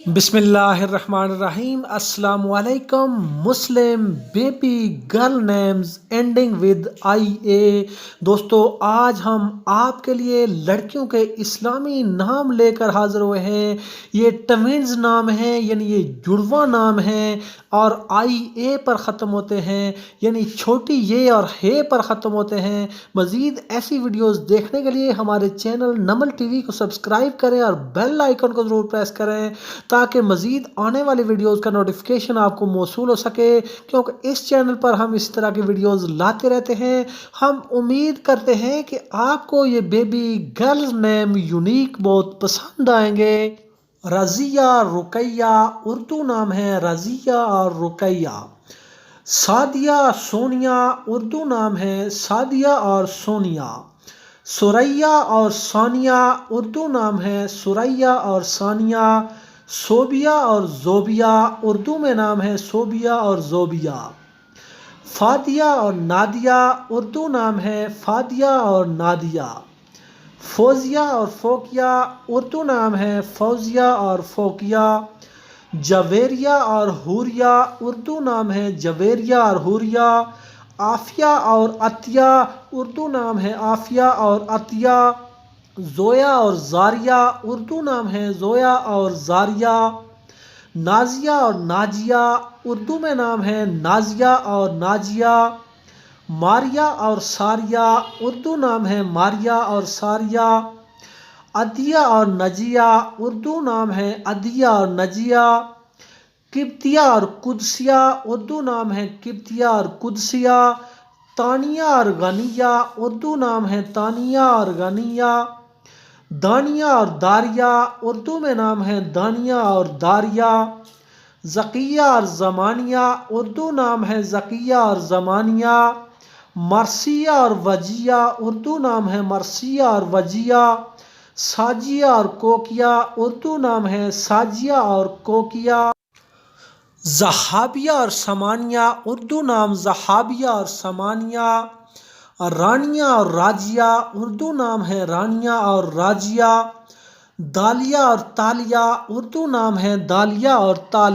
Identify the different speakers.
Speaker 1: بسم اللہ الرحمن الرحیم۔ السلام علیکم۔ Muslim baby girl names ending with I A. دوستو، آج ہم آپ کے لیے لڑکیوں کے اسلامی نام لے کر حاضر ہوئے ہیں۔ یہ ٹوینز نام ہیں، یعنی یہ جڑواں نام ہیں اور آئی اے پر ختم ہوتے ہیں، یعنی چھوٹی یہ اور ہے پر ختم ہوتے ہیں۔ مزید ایسی ویڈیوز دیکھنے کے لیے ہمارے چینل نمل ٹی وی کو سبسکرائب کریں اور بیل آئیکن کو ضرور پریس کریں تاکہ مزید آنے والی ویڈیوز کا نوٹیفیکیشن آپ کو موصول ہو سکے، کیونکہ اس چینل پر ہم اس طرح کی ویڈیوز لاتے رہتے ہیں۔ ہم امید کرتے ہیں کہ آپ کو یہ بیبی گرلز نیم یونیک بہت پسند آئیں گے۔ رضیہ رقیہ اردو نام ہے، رضیہ اور رقیہ۔ سعدیہ سونیا اردو نام ہے، سعدیہ اور سونیا۔ سریہ اور ثانیہ اردو نام ہے، سریہ اور ثانیہ۔ صوبیہ اور زوبیہ اردو میں نام ہے، صوبیہ اور زوبیہ۔ فادیہ اور نادیہ اردو نام ہے، فادیہ اور نادیہ۔ فوزیہ اور فوقیہ اردو نام ہے، فوزیہ اور فوقیہ۔ جویریہ اور حوریہ اردو نام ہے، جویریہ اور حوریہ۔ عافیہ اور عطیہ اردو نام ہے، عافیہ اور عطیہ۔ زویا اور زاریہ اردو نام ہے، زویا اور زاریہ۔ نازیہ اور ناجیہ اردو میں نام ہے، نازیہ اور ناجیہ۔ ماریہ اور ساریہ اردو نام ہے، ماریہ اور ساریہ۔ عدیہ اور نجیہ اردو نام ہے، عدیہ اور نجیہ۔ قبطیہ اور قدسیہ اردو نام ہے، قبطیہ اور قدسیہ۔ تانیہ اور غنیہ اردو نام ہے، تانیہ اور غنیہ۔ دانیہ اور داریہ اردو میں نام ہے، دانیہ اور داریہ۔ ذکیہ اور زمانیہ اردو نام ہے، ذکیہ اور زمانیہ۔ مرثیہ اور وجیہ اردو نام ہے، مرثیہ اور وجیہ۔ ساجیہ اور کوکیہ اردو نام ہے، ساجیہ اور کوکیہ۔ زہابیہ اور سمانیہ اردو نام، زہابیہ اور سمانیہ۔ رانیہ اور راجیہ اردو نام ہے، رانیہ اور راجیہ۔ دالیہ اور تالیہ اردو نام ہے، دالیہ اور تالیہ۔